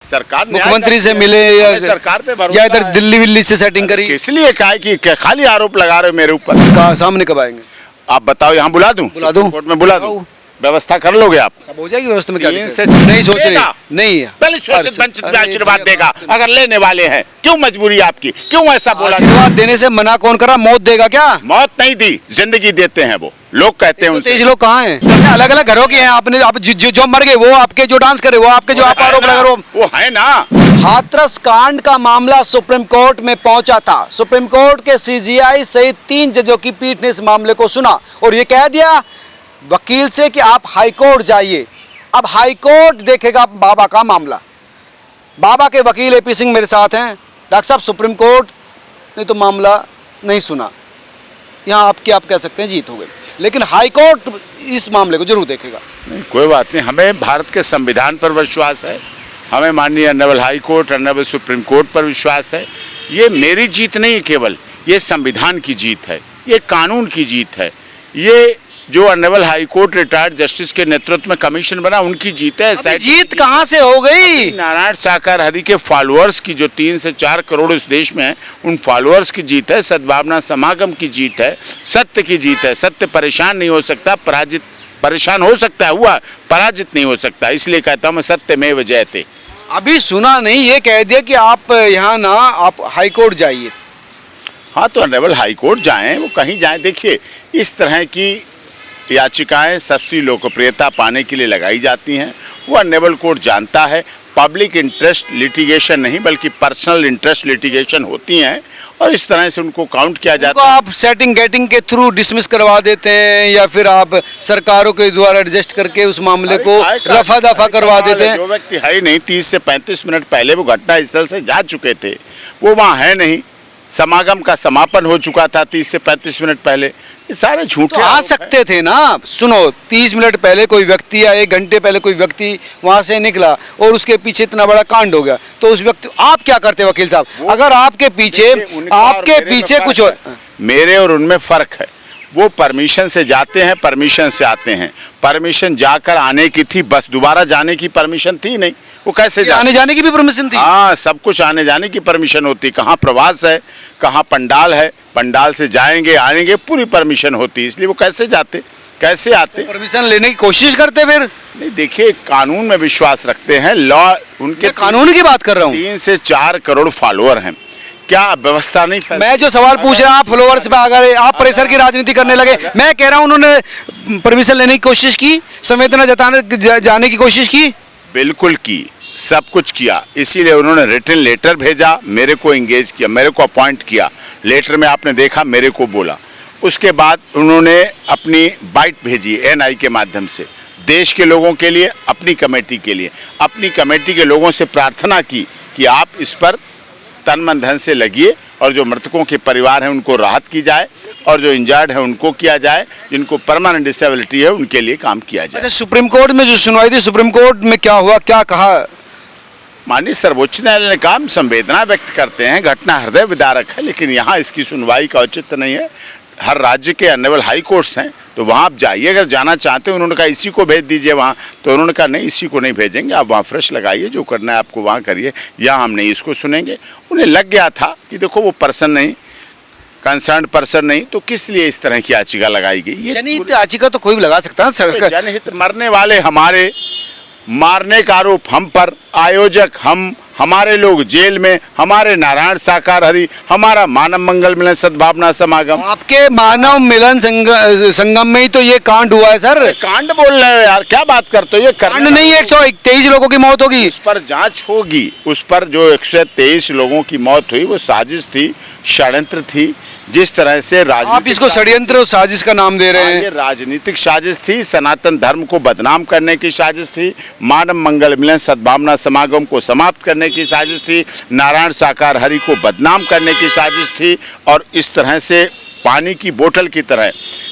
सरकार मुख्यमंत्री से मिले या सरकार पे भरोसा या इधर है। दिल्ली विल्ली से सेटिंग करी? इसलिए कहा है कि खाली आरोप लगा रहे हो मेरे ऊपर। कहाँ सामने कब आएंगे? आप बताओ, यहाँ बुला दूं? बुला दूं? कोर्ट में बुला दूं? व्यवस्था कर लोगे आप? सब हो जाएगी व्यवस्था में, क्या तीन दिक्कत से है? नहीं सोच रहे, देगा। नहीं पहले शोषित वंचित पे अरे आशीर्वाद भैया, देगा। अगर लेने वाले हैं, क्यों मजबूरी आपकी? क्यों ऐसा बोला? आशीर्वाद देने से मना कौन करा? मौत देगा क्या? मौत नहीं दी, जिंदगी देते हैं वो लोग, कहते हैं उनसे। 123 लोग कहाँ हैं? अलग अलग घरों के हैं। आपने आप जो मर गए वो आपके, जो डांस करे वो आपके, जो आप आरोप लगा रहे हो वो है ना। हाथरस कांड का मामला सुप्रीम कोर्ट में पहुंचा था। सुप्रीम कोर्ट के सीजीआई सहित 3 जजों की पीठ ने इस मामले को सुना और ये कह दिया वकील से कि आप हाई कोर्ट जाइए। अब हाई कोर्ट देखेगा बाबा का मामला। बाबा के वकील एपी सिंह मेरे साथ हैं। डॉक्टर साहब, सुप्रीम कोर्ट ने तो मामला नहीं सुना, यहाँ आपकी आप कह सकते हैं जीत हो गई, लेकिन हाई कोर्ट इस मामले को जरूर देखेगा। नहीं, कोई बात नहीं, हमें भारत के संविधान पर विश्वास है, हमें माननीय honourable high court, honourable supreme court पर विश्वास है। ये मेरी जीत नहीं है केवल, ये संविधान की जीत है, ये कानून की जीत है। ये जो honourable high court retired justice के नेतृत्व में कमीशन बना, उनकी जीत है। अभी जीत कहाँ से हो गई? नारायण साकार हरि के फॉलोअर्स की, जो 3 से 4 करोड़ इस देश में है, उन फॉलोअर्स की जीत है। सद्भावना समागम की जीत है, सत्य की जीत है। सत्य परेशान नहीं हो सकता, पराजित परेशान हो सकता है, हुआ, पराजित नहीं हो सकता। इसलिए कहता हूँ मैं, सत्यमेव जयते। अभी सुना नहीं, ये कह दिया कि आप यहाँ ना, आप हाई कोर्ट जाइए। हाँ, तो ऑनरेबल हाई कोर्ट जाएं, वो कहीं जाएं। देखिए, इस तरह की याचिकाएं सस्ती लोकप्रियता पाने के लिए लगाई जाती हैं। वो ऑनरेबल कोर्ट जानता है पब्लिक इंटरेस्ट लिटिगेशन नहीं बल्कि पर्सनल इंटरेस्ट लिटिगेशन होती हैं, और इस तरह से उनको काउंट किया जाता है। आप सेटिंग गेटिंग के थ्रू डिसमिस करवा देते हैं या फिर आप सरकारों के द्वारा एडजस्ट करके उस मामले को रफा दफा करवा देते हैं? जो व्यक्ति है ही नहीं, 30 से 35 मिनट पहले वो घटना स्थल से जा चुके थे, वो वहाँ है नहीं। समागम का समापन हो चुका था 30 से 35 मिनट पहले। ये सारे झूठे तो आ सकते थे ना। सुनो, 30 मिनट पहले कोई व्यक्ति या 1 घंटे पहले कोई व्यक्ति वहां से निकला और उसके पीछे इतना बड़ा कांड हो गया, तो उस व्यक्ति, आप क्या करते वकील साहब? अगर आपके पीछे कुछ मेरे और उनमें फर्क है। वो परमिशन से जाते हैं, परमिशन से आते हैं। परमिशन जाकर आने की थी, बस दोबारा जाने की परमिशन थी नहीं। वो कैसे आने जाने की भी परमिशन थी? हाँ, सब कुछ आने जाने की परमिशन होती। कहाँ प्रवास है, कहाँ पंडाल है, पंडाल से जाएंगे आएंगे, पूरी परमिशन होती। इसलिए वो कैसे जाते, कैसे आते? परमिशन लेने की कोशिश करते फिर? नहीं, देखिए, कानून में विश्वास रखते हैं, लॉ उनके। कानून की बात कर रहा हूँ। 3 से 4 करोड़ फॉलोअर हैं, क्या व्यवस्था नहीं? मैं जो सवाल पूछ रहा हूँ, आप फॉलोअर्स पे अगर आप प्रेशर की राजनीति करने लगे, मैं कह रहा हूँ उन्होंने परमिशन लेने की कोशिश की, संवेदना जताने जाने की कोशिश की? बिल्कुल की, सब कुछ किया। इसीलिए उन्होंने रिटन लेटर भेजा, मेरे को एंगेज किया, मेरे को अपॉइंट किया। लेटर में आपने देखा, मेरे को बोला। उसके बाद उन्होंने अपनी बाइट भेजी एनआई के माध्यम से, देश के लोगों के लिए, अपनी कमेटी के लिए। अपनी कमेटी के लोगों से प्रार्थना की कि आप इस पर तन मन धन से लगिए, और जो मृतकों के परिवार हैं उनको राहत की जाए, और जो इंजर्ड है उनको किया जाए, जिनको परमानेंट डिसेबिलिटी है उनके लिए काम किया जाए। अच्छा, सुप्रीम कोर्ट में जो सुनवाई थी, सुप्रीम कोर्ट में क्या हुआ, क्या कहा? माननीय सर्वोच्च न्यायालय ने कहा, हम संवेदना व्यक्त करते हैं, घटना हृदय विदारक है, लेकिन यहाँ इसकी सुनवाई का औचित्य नहीं है। हर राज्य के ऑनरेबल हाई कोर्ट्स हैं, तो वहाँ आप जाइए अगर जाना चाहते हैं। उन्होंने कहा इसी को भेज दीजिए वहाँ, तो उन्होंने कहा नहीं, इसी को नहीं भेजेंगे, आप वहाँ फ्रेश लगाइए, जो करना है आपको वहाँ करिए, यहाँ हम नहीं इसको सुनेंगे। उन्हें लग गया था कि देखो वो पर्सन नहीं, कंसर्न पर्सन नहीं, तो किस लिए इस तरह की याचिका लगाई गई? ये जनहित याचिका तो कोई भी लगा सकता है सर। जनहित, मरने वाले हमारे, मारने का आरोप हम पर, आयोजक हम, हमारे लोग जेल में, हमारे नारायण साकार हरि, हमारा मानव मंगल मिलन सद्भावना समागम। आपके मानव मिलन संगम में ही तो ये कांड हुआ है सर। कांड बोल रहे हो यार, क्या बात करते हो? ये कांड नहीं, 123 लोगों की मौत होगी। उस पर जांच होगी। उस पर जो 123 लोगों की मौत हुई, वो साजिश थी, षड्यंत्र थी। जिस तरह से आप इसको षड्यंत्र और साजिश का नाम दे रहे हैं। ये राजनीतिक साजिश थी, सनातन धर्म को बदनाम करने की साजिश थी, मानव मंगल मिलन सद्भावना समागम को समाप्त करने की साजिश थी, नारायण साकार हरि को बदनाम करने की साजिश थी। और इस तरह से पानी की बोतल की तरह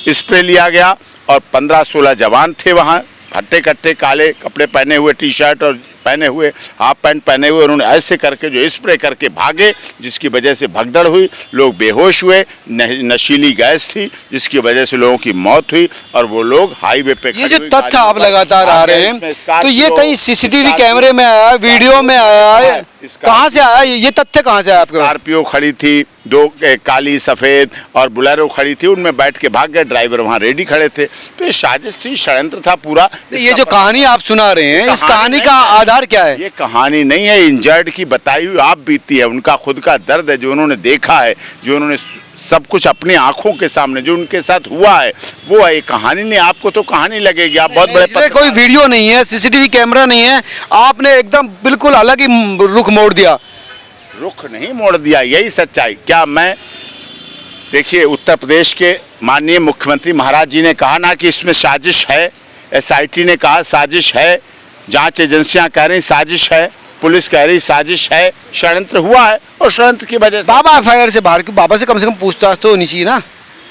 स्प्रे लिया गया, और 15-16 जवान थे वहाँ, हट्टे कट्टे काले कपड़े पहने हुए, टी शर्ट और पहने हुए, हाफ पैंट पहने हुए, उन्होंने ऐसे करके जो स्प्रे करके भागे, जिसकी वजह से भगदड़ हुई, लोग बेहोश हुए, नशीली गैस थी जिसकी वजह से लोगों की मौत हुई और वो लोग हाईवे पे ये जो तथ्य आप लगातार आ रहे हैं, तो ये कहीं सीसीटीवी कैमरे में आया, वीडियो में आया है, कहाँ से आया ये तथ्य, कहाँ से आया आपके पास? स्कॉर्पियो खड़ी थी, दो काली सफेद और बुलेरो खड़ी थी, उनमें बैठ के भाग गए, ड्राइवर वहाँ रेडी खड़े थे। तो ये साजिश थी, षड्यंत्र था पूरा। ये जो कहानी आप सुना रहे हैं, इस कहानी का आधार क्या है? ये कहानी नहीं है, इंजर्ड की बताई हुई आप बीती है, उनका खुद का दर्द है, जो उन्होंने देखा है, जो उन्होंने सब कुछ अपनी आंखों के सामने जो उनके साथ हुआ है वो है। कहानी नहीं, आपको तो कहानी लगेगी, आप बहुत बड़े कोई वीडियो नहीं है, सीसीटीवी कैमरा नहीं है, आपने एकदम बिल्कुल अलग ही रुख मोड़ दिया। रुख नहीं मोड़ दिया, यही सच्चाई। क्या मैं, देखिए, उत्तर प्रदेश के माननीय मुख्यमंत्री महाराज जी ने कहा ना कि इसमें साजिश है, एसआईटी ने कहा साजिश है, जांच एजेंसियां कह रही साजिश है, पुलिस कह रही साजिश है, षड्यंत्र हुआ है और षड्यंत्र की वजह से बाबा एफआईआर से बाहर, बाबा से कम पूछताछ तो होनी चाहिए ना।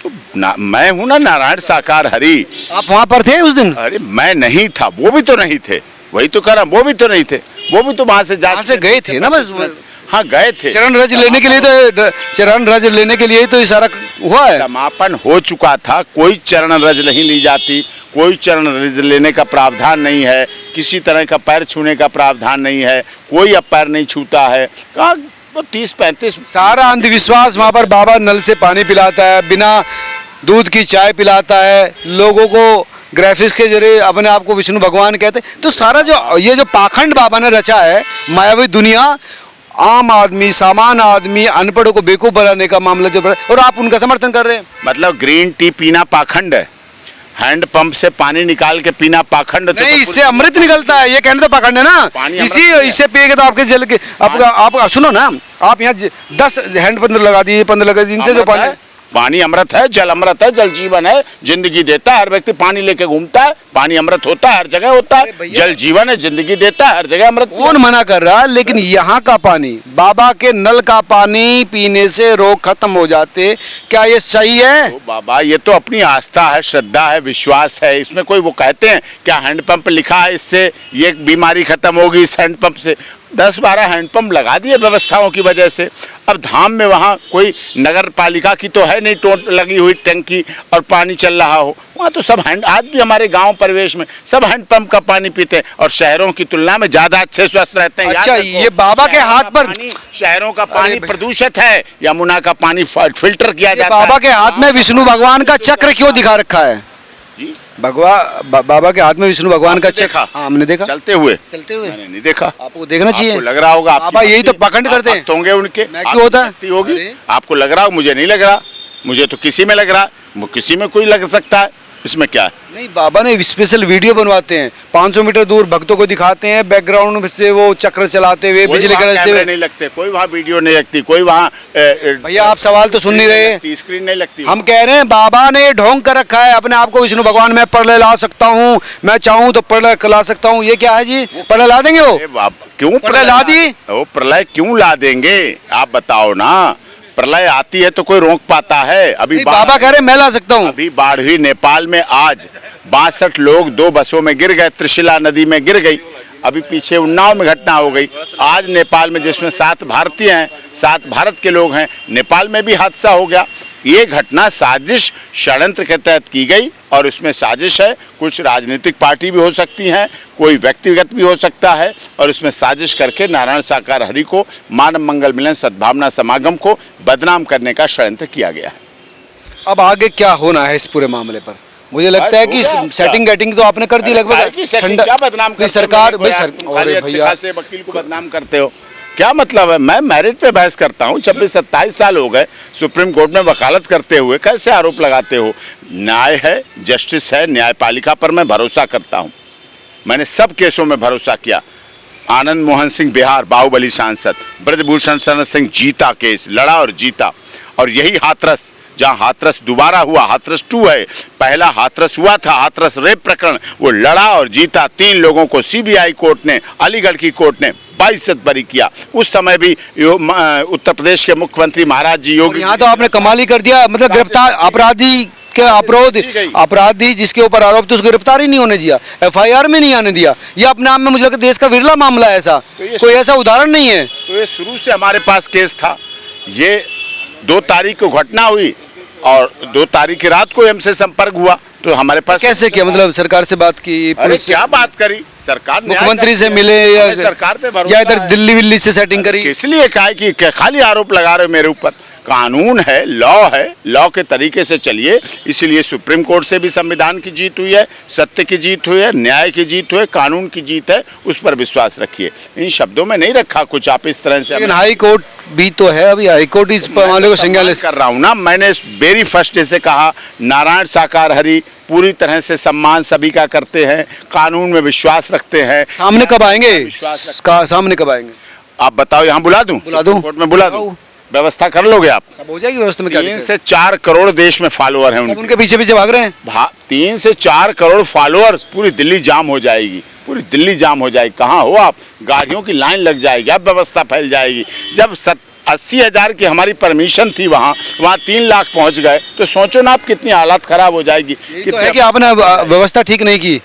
तो मैं हूं ना नारायण साकार हरि। आप वहां पर थे उस दिन? अरे मैं नहीं था, वो भी तो नहीं थे, वही तो कह रहा, वो भी तो नहीं थे, वो भी तो वहां से गए थे ना, बस हाँ गए थे। चरण रज लेने के लिए तो, चरण रज लेने के लिए तो इशारा हुआ है। समापन हो चुका था, कोई चरण रज नहीं ली जाती, कोई चरण रज लेने का प्रावधान नहीं है, किसी तरह का पैर छूने का प्रावधान नहीं है, कोई अब पैर नहीं छूता है। कहाँ 30-35 सारा अंधविश्वास वहाँ पर। बाबा नल से पानी पिलाता है, बिना दूध की चाय पिलाता है, लोगों को ग्राफिक्स के जरिए अपने आप को विष्णु भगवान कहते हैं। तो सारा जो ये जो पाखंड बाबा ने रचा है, मायावी दुनिया, आम आदमी, सामान्य आदमी, अनपढ़ों को बेवकूफ बनाने का मामला जो, और आप उनका समर्थन कर रहे हैं। मतलब ग्रीन टी पीना पाखंड है, हैंडपंप से पानी निकाल के पीना पाखंड नहीं, इससे अमृत निकलता है, ये कहने तो पाखंड है ना। इससे पिएगा तो आपके जल के आप सुनो ना, आप यहाँ 10 हैंडपंप लगा दिए, 15 लगा दिए, इनसे जो पानी अमृत है, जल अमृत है, जल जीवन है, जिंदगी देता है, हर व्यक्ति पानी लेके घूमता है, पानी अमृत होता है, हर जगह होता है, जल जीवन है, जिंदगी देता है, हर जगह अमृत। कौन मना कर रहा है? लेकिन यहाँ का पानी, बाबा के नल का पानी पीने से रोग खत्म हो जाते, क्या ये सही है? तो बाबा, ये तो अपनी आस्था है, श्रद्धा है, विश्वास है, इसमें कोई वो कहते हैं क्या हैंडपंप लिखा है इससे ये बीमारी खत्म होगी, इस हैंडपंप से 10-12 हैंडपंप लगा दिए व्यवस्थाओं की वजह से। अब धाम में वहाँ कोई नगर पालिका की तो है नहीं टोट लगी हुई टंकी और पानी चल रहा हो, वहाँ तो सब आज भी हमारे गांव परिवेश में सब हैंडपंप का पानी पीते हैं और शहरों की तुलना में ज्यादा अच्छे स्वस्थ रहते हैं। अच्छा, ये बाबा के हाथ पर, शहरों का पानी प्रदूषित है, यमुना का पानी फिल्टर किया जाता है। बाबा के हाथ में विष्णु भगवान का चक्र क्यों दिखा रखा है? बाबा के हाथ में विष्णु भगवान का चक्र, हाँ, हमने देखा चलते हुए। मैंने नहीं देखा, आपको देखना चाहिए, आपको लग रहा होगा, बाबा यही तो पखंड करते हैं होंगे उनके, क्यों होता है होगी, आपको लग रहा हो, मुझे नहीं लग रहा, मुझे तो किसी में लग रहा, किसी में कोई लग सकता है, इसमें क्या है? नहीं, बाबा ने स्पेशल वीडियो बनवाते हैं, 500 मीटर दूर भक्तों को दिखाते हैं, बैकग्राउंड से वो चक्र चलाते हुए, बिजली गरजते हुए। नहीं लगते, कोई वहाँ वीडियो नहीं लगती, कोई वहाँ। भैया आप सवाल तो सुन नहीं रहे, स्क्रीन नहीं लगती। हम कह रहे हैं बाबा ने ढोंग कर रखा है अपने आप को विष्णु भगवान, मैं प्रलय ला सकता हूँ, मैं चाहूँ तो प्रलय ला सकता हूँ। ये क्या है जी? प्रलय ला देंगे वो? क्यों प्रलय ला दी? वो प्रलय क्यों ला देंगे, आप बताओ ना। प्रलय आती है तो कोई रोक पाता है? अभी बाबा कह रहे मैं ला सकता हूँ। अभी बाढ़ हुई नेपाल में, आज 62 लोग 2 बसों में गिर गए, त्रिशिला नदी में गिर गई। अभी पीछे उन्नाव में घटना हो गई। आज नेपाल में, जिसमें 7 भारतीय हैं, 7 भारत के लोग हैं, नेपाल में भी हादसा हो गया। ये घटना साजिश षड्यंत्र के तहत की गई और इसमें साजिश है, कुछ राजनीतिक पार्टी भी हो सकती हैं, कोई व्यक्तिगत भी हो सकता है, और इसमें साजिश करके नारायण साकार हरि को, मानव मंगल मिलन सद्भावना समागम को बदनाम करने का षड्यंत्र किया गया है। अब आगे क्या होना है इस पूरे मामले पर? मुझे लगता है कि सेटिंग गेटिंग तो आपने कर दी लगभग। क्या बदनाम करते सरकार, भैया से वकील को बदनाम करते हो, क्या मतलब है? मैं मेरिट पे बहस करता हूँ, 26-27 साल हो गए सुप्रीम कोर्ट में वकालत करते हुए, कैसे आरोप लगाते हो? न्याय है, जस्टिस है, न्यायपालिका पर मैं भरोसा करता हूँ। मैंने सब केसों में भरोसा किया। आनंद मोहन सिंह बिहार बाहुबली सांसद, ब्रजभूषण शरण सिंह जीता केस, लड़ा और जीता। और यही हाथरस, जहां हाथरस दोबारा हुआ, हाथरस 2 है, पहला हाथरस हुआ था, हाथरस रेप प्रकरण, वो लड़ा और जीता। 3 लोगों को सीबीआई कोर्ट ने, अलीगढ़ की कोर्ट ने 22 बरी किया। उस समय भी उत्तर प्रदेश के मुख्यमंत्री महाराज जी योगी, यहाँ तो आपने कमाल ही कर दिया, मतलब गिरफ्तार अपराधी जिसके अपराधी जिसके ऊपर आरोप थे उसको गिरफ्तार ही नहीं होने दिया, FIR में नहीं आने दिया। ये अपने आप में मुझे लगता है देश का विरला मामला है ऐसा, कोई ऐसा उदाहरण नहीं है। तो ये शुरू से हमारे पास केस था। ये 2 तारीख को घटना हुई और 2 तारीख की रात को हमसे संपर्क हुआ, तो हमारे पास कैसे किया, मतलब सरकार से बात की, पुलिस से, क्या बात करी, सरकार मुख्यमंत्री से मिले या सरकार पे भरोसा या इधर दिल्ली विल्ली से सेटिंग करी? इसलिए कहा कि खाली आरोप लगा रहे हो मेरे ऊपर। कानून है, लॉ के तरीके से चलिए। इसलिए सुप्रीम कोर्ट से भी संविधान की जीत हुई है, सत्य की जीत हुई है, न्याय की जीत हुई है, कानून की जीत है, उस पर विश्वास रखिए। इन शब्दों में नहीं रखा कुछ आप इस तरह से। लेकिन हाई कोर्ट भी तो है, अभी हाई कोर्ट इस मामले को संज्ञान कर रहा हूँ ना। मैंने वेरी फर्स्ट डे से कहा नारायण साकार हरि पूरी तरह से सम्मान सभी का करते हैं, कानून में विश्वास रखते हैं। सामने कब आएंगे? सामने कब आएंगे आप बताओ, यहाँ बुला दूं? कोर्ट में बुला दूं? व्यवस्था कर लोगे आप? सब हो जाएगी व्यवस्था में। 3 से 4 करोड़ देश में फॉलोअर हैं उनके पीछे पीछे भाग रहे हैं। 3 से 4 करोड़ फॉलोअर्स, पूरी दिल्ली जाम हो जाएगी, पूरी दिल्ली जाम हो जाएगी। कहाँ हो आप? गाड़ियों की लाइन लग जाएगी, अब व्यवस्था फैल जाएगी। जब 80,000 की हमारी परमिशन थी, वहाँ 3 लाख पहुँच गए, तो सोचो ना आप कितनी हालत खराब हो जाएगी। तो है कि आपने व्यवस्था ठीक नहीं की,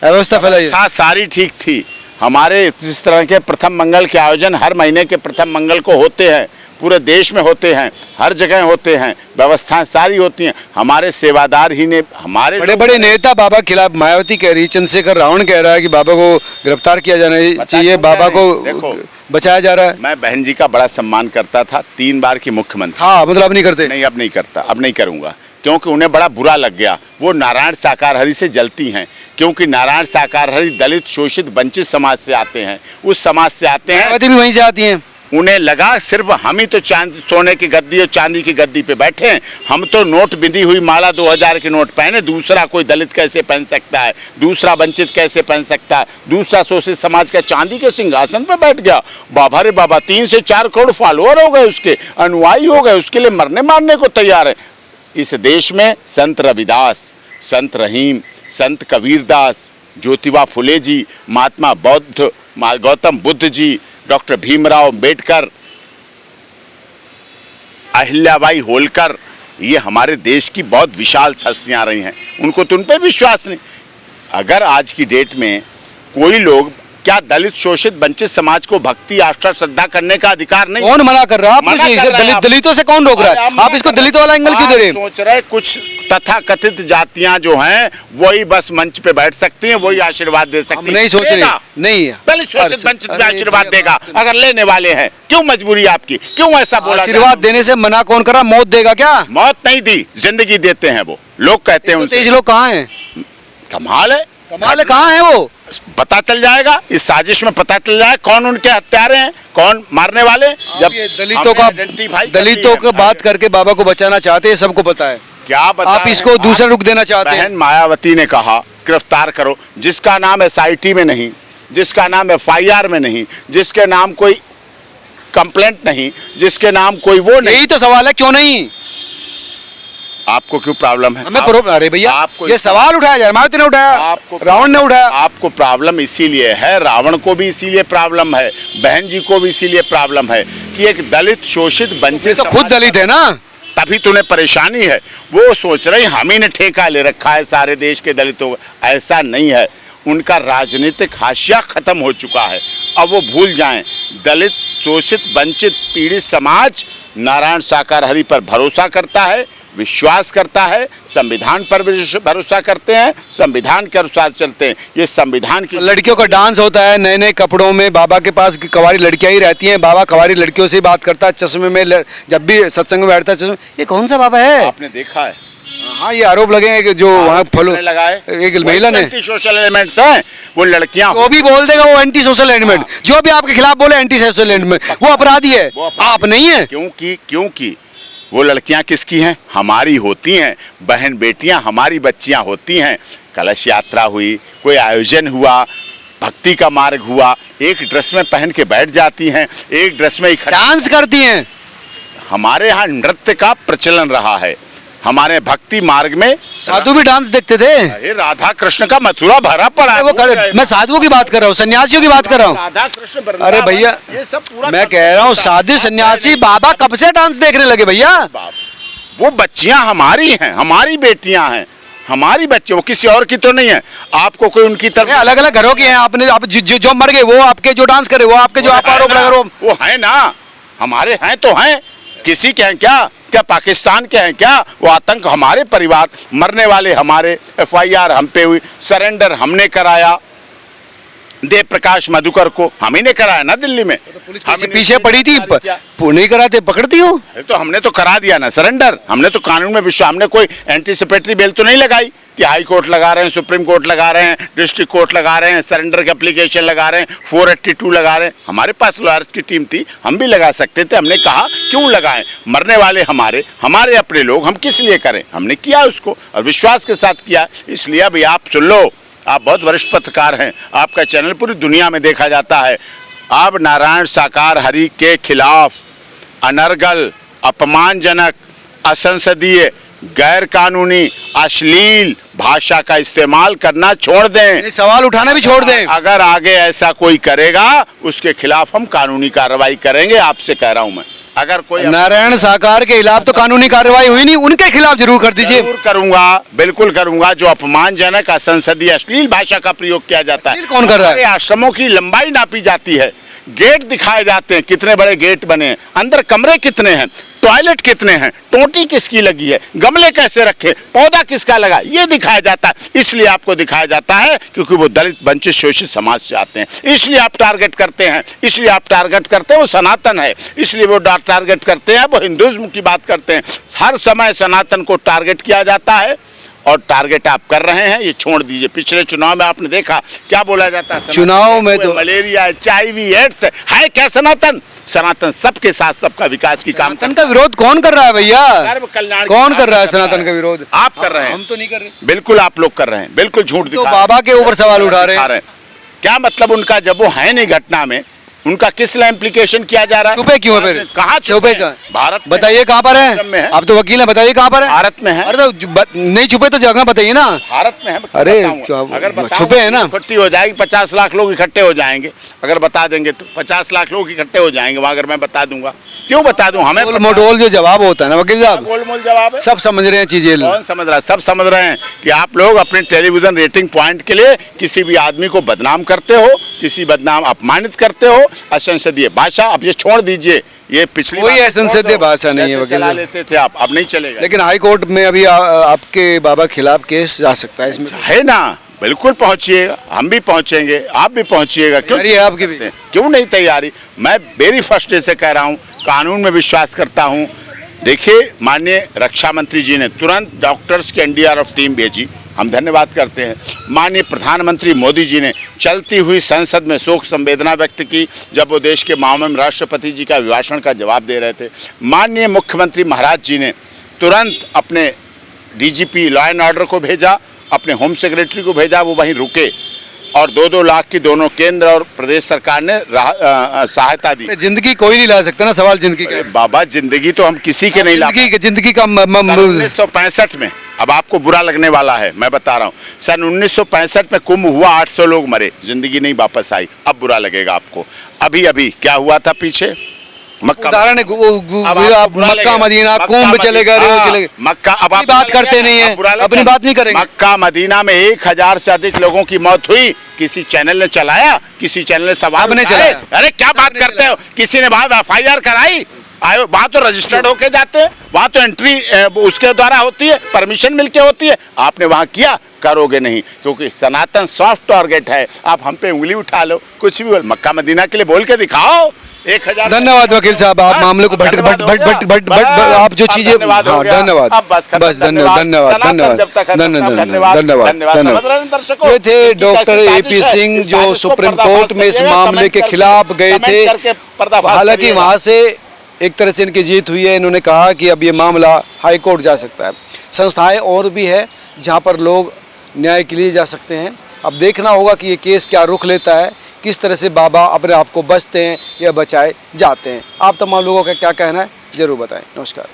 व्यवस्था फैलाई सारी ठीक थी। हमारे जिस तरह के प्रथम मंगल के आयोजन हर महीने के प्रथम मंगल को होते हैं, पूरे देश में होते हैं, हर जगह होते हैं, व्यवस्थाएं सारी होती हैं। हमारे सेवादार ही ने, हमारे बड़े बड़े नेता बाबा के खिलाफ, मायावती कह रही, चंद्रशेखर रावण कह रहा है कि बाबा को गिरफ्तार किया जाना चाहिए, बाबा को बचाया जा रहा है। मैं बहन जी का बड़ा सम्मान करता था, 3 बार की मुख्यमंत्री। हाँ, मतलब अब नहीं करते? नहीं, अब नहीं करता, अब नहीं करूंगा, क्योंकि उन्हें बड़ा बुरा लग गया। वो नारायण साकार हरि से जलती हैं, क्योंकि नारायण साकार हरि दलित, शोषित, वंचित समाज से आते हैं, उस समाज से आते हैं। मायावती भी वहीं से आती हैं। उन्हें लगा सिर्फ हम ही तो सोने की गद्दी और चांदी की गद्दी पे बैठे हैं, हम तो नोट बिंदी हुई माला 2000 के नोट पहने, दूसरा कोई दलित कैसे पहन सकता है, दूसरा वंचित कैसे पहन सकता है, दूसरा शोषित समाज का चांदी के सिंहासन पे बैठ गया। बाबा रे बाबा, 3 से 4 करोड़ फॉलोअर हो गए, उसके अनुयायी हो गए, उसके लिए मरने मारने को तैयार है। इस देश में संत रविदास, संत रहीम, संत कबीरदास, ज्योतिबा फुले जी, महात्मा बौद्ध, गौतम बुद्ध जी, डॉक्टर भीमराव अंबेडकर, अहिल्याबाई होलकर, ये हमारे देश की बहुत विशाल हस्तियां रही हैं। उनको तो उन पर विश्वास नहीं। अगर आज की डेट में कोई लोग, क्या दलित, शोषित, वंचित समाज को भक्ति, आस्था, श्रद्धा करने का अधिकार नहीं? कौन मना कर रहा है? दलितों से कौन रोक रहा है? आप इसको दलितों वाला एंगल क्यों दे रहे हैं? सोच रहे कुछ तथा कथित जातियां जो हैं वही बस मंच पे बैठ सकती हैं, वही आशीर्वाद दे सकती हैं। नहीं सोच रहे, नहीं दलित, शोषित, वंचित पे आशीर्वाद देगा? अगर लेने वाले हैं, क्यों मजबूरी आपकी? क्यों ऐसा बोला? आशीर्वाद देने से मना कौन कर रहा? मौत देगा क्या? मौत नहीं दी, जिंदगी देते हैं वो लोग, कहते हैं। 123 लोग कहाँ हैं? कमाल है, कमाल है, कहाँ है वो? पता चल जाएगा, इस साजिश में पता चल जाएगा कौन उनके हत्यारे हैं, कौन मारने वाले। जब दलितों को बात करके बाबा को बचाना चाहते हैं, सबको पता है। क्या बता आप इसको दूसरा रुख देना चाहते हैं? बहन मायावती ने कहा गिरफ्तार करो, जिसका नाम SIT में नहीं, जिसका नाम FIR में नहीं, जिसके नाम कोई कंप्लेंट नहीं, जिसके नाम कोई वो नहीं। यही तो सवाल है, क्यों नहीं? आपको क्यों प्रॉब्लम है? हमें अरे भैया, ये सवाल उठाया जाए, मायावती ने उठाया, रावण ने उठाया। आपको प्रॉब्लम इसीलिए है, रावण को भी इसीलिए प्रॉब्लम है, बहन जी को भी इसीलिए प्रॉब्लम है कि एक दलित, शोषित, वंचित, तो खुद दलित है ना, तभी तो उन्हें परेशानी है। वो सोच रहे हम ही ने ठेका ले रखा है सारे देश के दलितों का। ऐसा नहीं है, उनका राजनीतिक हाशिया खत्म हो चुका है। अब वो भूल जाएं, दलित, शोषित, वंचित, पीड़ित समाज नारायण साकार हरि पर भरोसा करता है, विश्वास करता है, संविधान पर भरोसा करते हैं, संविधान के अनुसार चलते हैं। ये संविधान की लड़कियों का डांस होता है नए नए कपड़ों में, बाबा के पास कवारी लड़कियां ही रहती हैं, बाबा कवारी लड़कियों से बात करता है, चश्मे में, जब भी सत्संग में बैठता है चश्मे। ये कौन सा बाबा है? आपने देखा है? हाँ, ये आरोप लगे हैं कि जो वहाँ फॉलो लगाए, एक महिला ने, एंटी सोशल एलिमेंट्स हैं वो लड़कियां, वो भी बोल देगा वो एंटी सोशल एलिमेंट, जो भी आपके खिलाफ बोले एंटी सोशल एलिमेंट, वो अपराधी है, आप नहीं है। क्योंकि वो लड़कियां किसकी हैं? हमारी होती हैं, बहन बेटियां हमारी बच्चियां होती हैं। कलश यात्रा हुई, कोई आयोजन हुआ, भक्ति का मार्ग हुआ, एक ड्रेस में पहन के बैठ जाती हैं, एक ड्रेस में डांस करती हैं। हमारे यहाँ नृत्य का प्रचलन रहा है, हमारे भक्ति मार्ग में साधु भी डांस देखते थे। अरे राधा कृष्ण का मथुरा भरा पड़ा है। मैं साधुओं की बात कर रहा हूँ, सन्यासियों की बात कर रहा हूँ। राधा कृष्ण, अरे भैया, ये सब पूरा मैं कह रहा हूँ, साधु सन्यासी बाबा कब से डांस देखने लगे भैया? वो बच्चियां हमारी हैं, हमारी बेटियां हैं, हमारी बच्चे, वो किसी और की तो नहीं है। आपको कोई उनकी तरफ अलग अलग घरों के हैं, आपने आप जो मर गए वो आपके, जो डांस करे वो आपके, जो आप आरोप लगा रहे हो वो है ना, हमारे हैं तो हैं, किसी के हैं क्या पाकिस्तान के हैं क्या? वो आतंक हमारे परिवार, मरने वाले हमारे, FIR हम पे हुई, सरेंडर हमने कराया देव प्रकाश मधुकर को, हम ही ने कराया ना दिल्ली में। पुलिस पीछे पड़ी थी, नहीं कराते पकड़ती हो? तो हमने तो करा दिया ना सरेंडर, हमने तो कानून में विश्वास, हमने कोई एंटीसिपेटरी बेल तो नहीं लगाई कि हाई कोर्ट लगा रहे हैं, सुप्रीम कोर्ट लगा रहे हैं, डिस्ट्रिक्ट कोर्ट लगा रहे हैं, सरेंडर की एप्लीकेशन लगा रहे हैं, 482 लगा रहे हैं। हमारे पास लॉयर्स की टीम थी, हम भी लगा सकते थे। हमने कहा क्यों लगाएं, मरने वाले हमारे अपने लोग, हम किस लिए करें? हमने किया उसको और विश्वास के साथ किया। इसलिए अभी आप सुन लो, आप बहुत वरिष्ठ पत्रकार हैं, आपका चैनल पूरी दुनिया में देखा जाता है। अब नारायण साकार हरि के खिलाफ अनर्गल, अपमानजनक, असंसदीय, गैर कानूनी, अश्लील भाषा का इस्तेमाल करना छोड़ दें, सवाल उठाना भी छोड़ दें। अगर आगे ऐसा कोई करेगा उसके खिलाफ हम कानूनी कार्रवाई करेंगे। आपसे कह रहा हूं मैं, अगर कोई नारायण साकार के खिलाफ तो कानूनी कार्रवाई हुई नहीं, उनके खिलाफ जरूर कर दीजिए। जरूर करूंगा, बिल्कुल करूंगा। जो अपमानजनक, असंसदीय, अश्लील भाषा का प्रयोग किया जाता है, कौन कर रहा है? आश्रमों की लंबाई नापी जाती है, गेट दिखाए जाते हैं, कितने बड़े गेट बने हैं, अंदर कमरे कितने हैं, टॉयलेट कितने हैं, टोटी किसकी लगी है, गमले कैसे रखे, पौधा किसका लगा, ये दिखाया जाता है। इसलिए आपको दिखाया जाता है क्योंकि वो दलित, वंचित, शोषित समाज से आते हैं, इसलिए आप टारगेट करते हैं। इसलिए आप टारगेट करते हैं वो सनातन है, इसलिए वो टारगेट करते हैं, वो हिंदुइज्म की बात करते हैं। हर समय सनातन को टारगेट किया जाता है और टारगेट आप कर रहे हैं, ये छोड़ दीजिए। पिछले चुनाव में आपने देखा क्या बोला जाता है, चुनाव में तो मलेरिया, HIV, एड्स है क्या सनातन? सनातन सबके साथ सबका विकास की काम। सनातन का विरोध कौन कर रहा है भैया? कल्याण कौन कर रहा है सनातन का विरोध? आप कर रहे हैं, हम तो नहीं कर रहे। बिल्कुल आप लोग कर रहे हैं, बिल्कुल झूठ तो बाबा के ऊपर सवाल उठा रहे हैं। क्या मतलब उनका, जब वो है नहीं घटना में, उनका किस लिए इम्प्लीकेशन किया जा रहा है? छुपे क्यों है फिर? कहाँ छुपे? भारत, बताइए कहाँ पर है? आप तो वकील हैं, बताइए कहाँ पर है? भारत में है। अरे तो नहीं छुपे तो जगह बताइए ना। भारत में है। अरे अगर छुपे है ना, इकट्ठी हो जाएगी, 50 लाख लोग इकट्ठे हो जाएंगे। अगर बता देंगे तो 50 लाख लोग इकट्ठे हो जाएंगे वहाँ, अगर मैं बता दूंगा। क्यों बता दूं? हमें मोटोल जो जवाब होता है ना वकील साहब, गोलमोल जवाब है। सब समझ रहे हैं चीजें। कौन समझ रहा है? सब समझ रहे हैं कि आप लोग अपने टेलीविजन रेटिंग पॉइंट के लिए किसी भी आदमी को बदनाम करते हो, किसी बदनाम अपमानित करते हो, असंसदीय भाषा। अब ये छोड़ दीजिए, ये पिछली कोई असंसदीय भाषा नहीं है वकील चला साहब। लेते थे आप, अब नहीं चलेगा। लेकिन हाई कोर्ट में अभी आपके बाबा खिलाफ केस जा सकता है, इसमें है ना? बिल्कुल पहुंचिएगा, हम भी पहुंचेंगे, आप भी पहुंचिएगा। क्यों है आपकी भी? क्यों नहीं तैयारी? मैं वेरी फर्स्ट डे से कह रहा हूं, कानून में विश्वास करता हूं। देखिए, माननीय रक्षा मंत्री जी ने तुरंत डॉक्टर्स की NDRF टीम भेजी, हम धन्यवाद करते हैं। माननीय प्रधानमंत्री मोदी जी ने चलती हुई संसद में शोक संवेदना व्यक्त की जब वो देश के महामहिम राष्ट्रपति जी का अभिभाषण का जवाब दे रहे थे। माननीय मुख्यमंत्री महाराज जी ने तुरंत अपने DGP लॉ एंड ऑर्डर को भेजा, अपने होम सेक्रेटरी को भेजा, वो वहीं रुके और 2-2 लाख की दोनों केंद्र और प्रदेश सरकार ने सहायता दी। जिंदगी कोई नहीं ला सकता ना, सवाल जिंदगी का। बाबा, जिंदगी तो हम किसी के नहीं ला। जिंदगी का 1965 में, अब आपको बुरा लगने वाला है, मैं बता रहा हूँ, सन 1965 में कुंभ हुआ, 800 लोग मरे, जिंदगी नहीं वापस आई। अब बुरा लगेगा आपको। अभी अभी क्या हुआ था पीछे? मक्का, उदाहरण मक्का मदीना, कुंभ चले गए, मक्का। अब आप बात करते नहीं है, अपनी बात नहीं करेंगे। मक्का मदीना में 1000 से अधिक लोगों की मौत हुई, किसी चैनल ने चलाया? किसी चैनल ने सवाल नहीं चलाया। अरे क्या बात करते हो? किसी ने वहां FIR कराई? आयो, वहां तो रजिस्टर्ड होके जाते हैं, वहां तो एंट्री उसके द्वारा होती है, परमिशन मिलके होती है। आपने वहां किया? करोगे नहीं, क्योंकि सनातन सॉफ्ट टारगेट है। आप हम पे उंगली उठा लो, कुछ भी बोल, मक्का मदीना के लिए बोल के दिखाओ। 1000। धन्यवाद वकील साहब, आप मामले को भट आप जो चीजें, धन्यवाद, बस धन्यवाद, ये थे डॉक्टर AP सिंह जो सुप्रीम कोर्ट में इस मामले के खिलाफ गए थे। हालांकि वहां से एक तरह से इनकी जीत हुई है। इन्होंने कहा कि अब ये मामला हाई कोर्ट जा सकता है। संस्थाएं और भी है जहां पर लोग न्याय के लिए जा सकते हैं। अब देखना होगा कि ये केस क्या रुख लेता है, किस तरह से बाबा अपने आप को बचते हैं या बचाए जाते हैं। आप तमाम लोगों का क्या कहना है ज़रूर बताएं। नमस्कार।